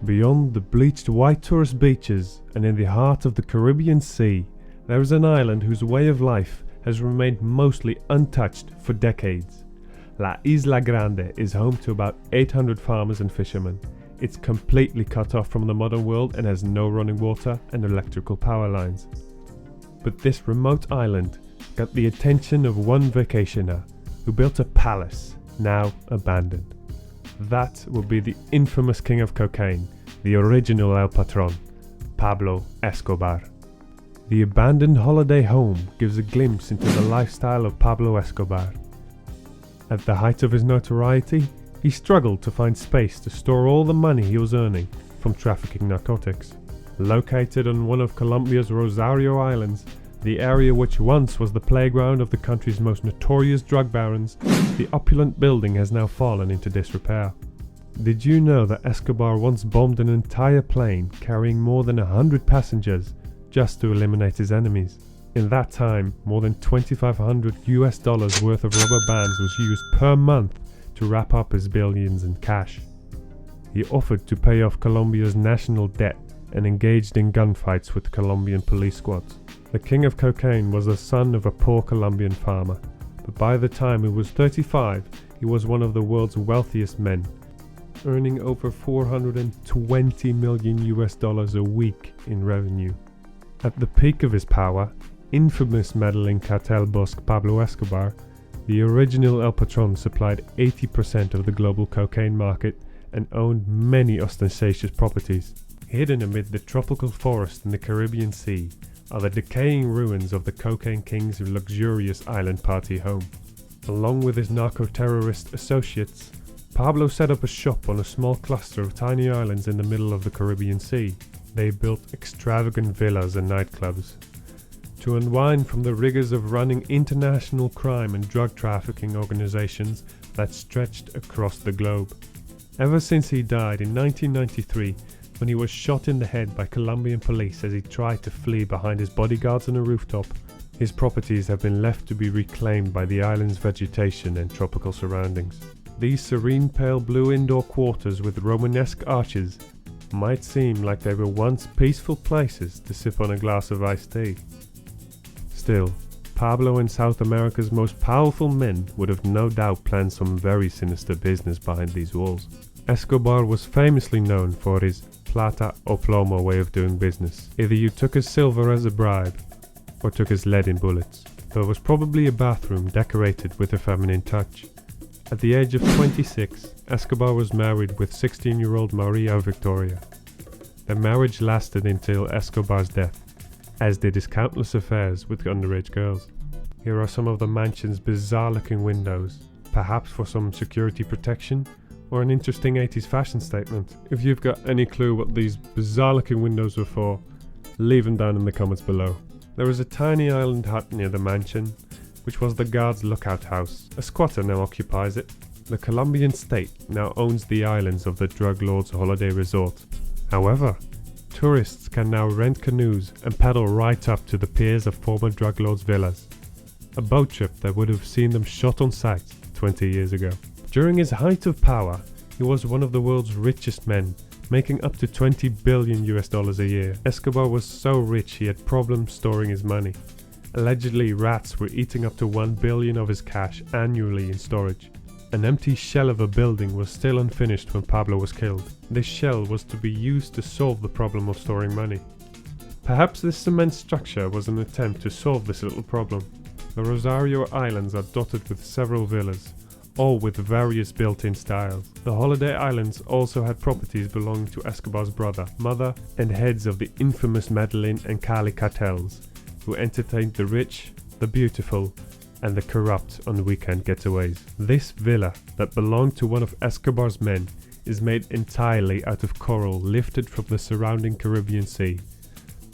Beyond the bleached white tourist beaches and in the heart of the Caribbean Sea, there is an island whose way of life has remained mostly untouched for decades. La Isla Grande is home to about 800 farmers and fishermen. It's completely cut off from the modern world and has no running water and electrical power lines. But this remote island got the attention of one vacationer who built a palace, now abandoned. That would be the infamous king of cocaine, the original El Patron, Pablo Escobar. The abandoned holiday home gives a glimpse into the lifestyle of Pablo Escobar. At the height of his notoriety, he struggled to find space to store all the money he was earning from trafficking narcotics. Located on one of Colombia's Rosario islands, the area which once was the playground of the country's most notorious drug barons, the opulent building has now fallen into disrepair. Did you know that Escobar once bombed an entire plane carrying more than 100 passengers just to eliminate his enemies? In that time, more than $2,500 worth of rubber bands was used per month to wrap up his billions in cash. He offered to pay off Colombia's national debt and engaged in gunfights with Colombian police squads. The king of cocaine was the son of a poor Colombian farmer, but by the time he was 35, he was one of the world's wealthiest men, earning over $420 million a week in revenue. At the peak of his power, infamous Medellin cartel boss Pablo Escobar, the original El Patron, supplied 80% of the global cocaine market and owned many ostentatious properties. Hidden amid the tropical forest in the Caribbean Sea are the decaying ruins of the cocaine king's luxurious island party home. Along with his narco-terrorist associates, Pablo set up a shop on a small cluster of tiny islands in the middle of the Caribbean Sea. They built extravagant villas and nightclubs to unwind from the rigors of running international crime and drug trafficking organizations that stretched across the globe. Ever since he died in 1993, when he was shot in the head by Colombian police as he tried to flee behind his bodyguards on a rooftop, his properties have been left to be reclaimed by the island's vegetation and tropical surroundings. These serene pale blue indoor quarters with Romanesque arches might seem like they were once peaceful places to sip on a glass of iced tea. Still, Pablo and South America's most powerful men would have no doubt planned some very sinister business behind these walls. Escobar was famously known for his plata o plomo way of doing business. Either you took his silver as a bribe, or took his lead in bullets. There was probably a bathroom decorated with a feminine touch. At the age of 26, Escobar was married with 16-year-old Maria Victoria. Their marriage lasted until Escobar's death, as did his countless affairs with underage girls. Here are some of the mansion's bizarre-looking windows, perhaps for some security protection, or an interesting 80s fashion statement. If you've got any clue what these bizarre-looking windows were for, leave them down in the comments below. There is a tiny island hut near the mansion, which was the guard's lookout house. A squatter now occupies it. The Colombian state now owns the islands of the drug lord's holiday resort. However, tourists can now rent canoes and paddle right up to the piers of former drug lords' villas. A boat trip that would have seen them shot on sight 20 years ago. During his height of power, he was one of the world's richest men, making up to $20 billion a year. Escobar was so rich he had problems storing his money. Allegedly, rats were eating up to $1 billion of his cash annually in storage. An empty shell of a building was still unfinished when Pablo was killed. This shell was to be used to solve the problem of storing money. Perhaps this cement structure was an attempt to solve this little problem. The Rosario Islands are dotted with several villas, all with various built-in styles. The holiday islands also had properties belonging to Escobar's brother, mother, and heads of the infamous Medellin and Cali cartels, who entertained the rich, the beautiful, and the corrupt on weekend getaways. This villa, that belonged to one of Escobar's men, is made entirely out of coral lifted from the surrounding Caribbean Sea.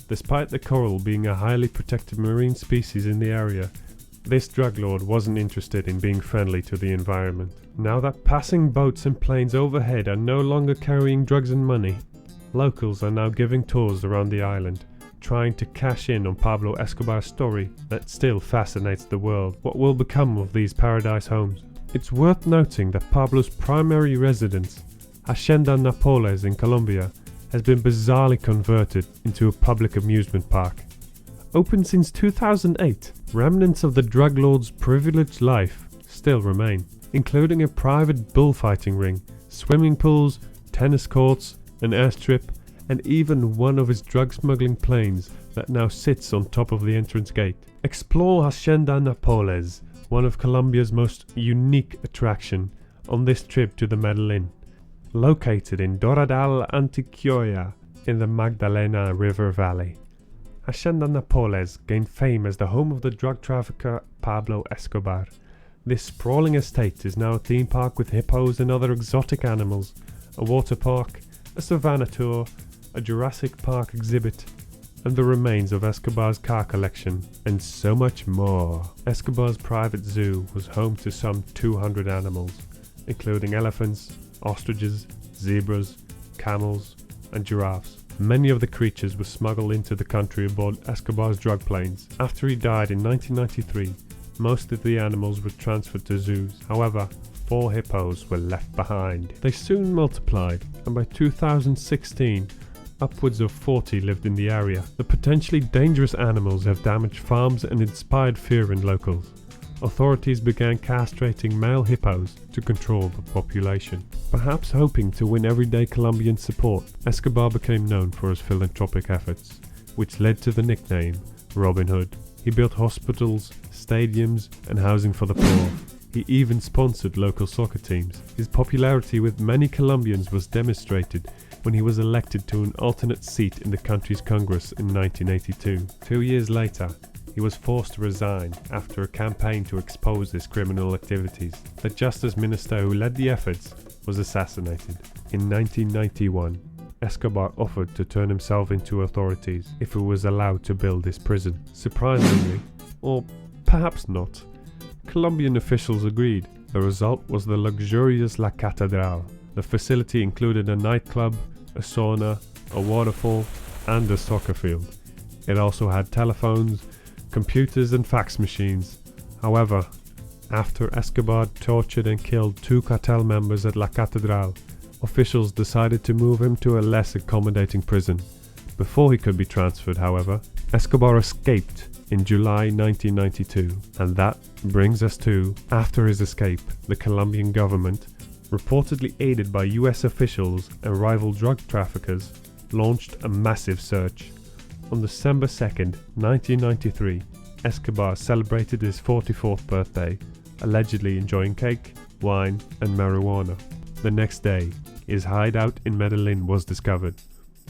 Despite the coral being a highly protected marine species in the area, this drug lord wasn't interested in being friendly to the environment. Now that passing boats and planes overhead are no longer carrying drugs and money, locals are now giving tours around the island, trying to cash in on Pablo Escobar's story that still fascinates the world. What will become of these paradise homes? It's worth noting that Pablo's primary residence Hacienda Nápoles in Colombia has been bizarrely converted into a public amusement park. Open since 2008, remnants of the drug lord's privileged life still remain, including a private bullfighting ring, swimming pools, tennis courts, an airstrip, and even one of his drug smuggling planes that now sits on top of the entrance gate. Explore Hacienda Nápoles, one of Colombia's most unique attraction on this trip to the Medellin. Located in Doradal, Antioquia, in the Magdalena River Valley. Hacienda Nápoles gained fame as the home of the drug trafficker Pablo Escobar. This sprawling estate is now a theme park with hippos and other exotic animals, a water park, a savannah tour, a Jurassic Park exhibit, and the remains of Escobar's car collection, and so much more. Escobar's private zoo was home to some 200 animals, including elephants, ostriches, zebras, camels, and giraffes. Many of the creatures were smuggled into the country aboard Escobar's drug planes. After he died in 1993, most of the animals were transferred to zoos. However, 4 hippos were left behind. They soon multiplied, and by 2016, upwards of 40 lived in the area. The potentially dangerous animals have damaged farms and inspired fear in locals. Authorities began castrating male hippos to control the population. Perhaps hoping to win everyday Colombian support, Escobar became known for his philanthropic efforts, which led to the nickname Robin Hood. He built hospitals, stadiums, and housing for the poor. He even sponsored local soccer teams. His popularity with many Colombians was demonstrated when he was elected to an alternate seat in the country's Congress in 1982. 2 years later, he was forced to resign after a campaign to expose his criminal activities. The justice minister who led the efforts was assassinated. In 1991, Escobar offered to turn himself into authorities if he was allowed to build his prison. Surprisingly, or perhaps not, Colombian officials agreed. The result was the luxurious La Catedral. The facility included a nightclub, a sauna, a waterfall, and a soccer field. It also had telephones, computers and fax machines. However, after Escobar tortured and killed 2 cartel members at La Catedral, officials decided to move him to a less accommodating prison. Before he could be transferred, however, Escobar escaped in July 1992, and that brings us to, after his escape, the Colombian government, reportedly aided by US officials and rival drug traffickers, launched a massive search. On December 2nd, 1993, Escobar celebrated his 44th birthday, allegedly enjoying cake, wine, and marijuana. The next day, his hideout in Medellin was discovered.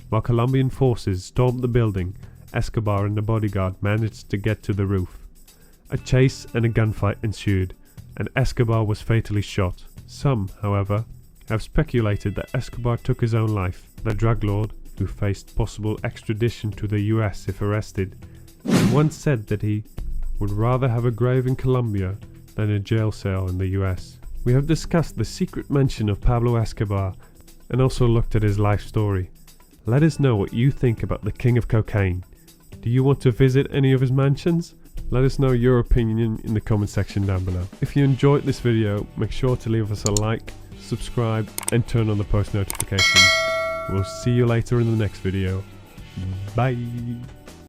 While Colombian forces stormed the building, Escobar and the bodyguard managed to get to the roof. A chase and a gunfight ensued, and Escobar was fatally shot. Some, however, have speculated that Escobar took his own life. The drug lord, who faced possible extradition to the US if arrested, once said that he would rather have a grave in Colombia than a jail cell in the US. We have discussed the secret mention of Pablo Escobar and also looked at his life story. Let us know what you think about the King of Cocaine. Do you want to visit any of his mansions? Let us know your opinion in the comment section down below. If you enjoyed this video, make sure to leave us a like, subscribe, and turn on the post notifications. We'll see you later in the next video. Bye!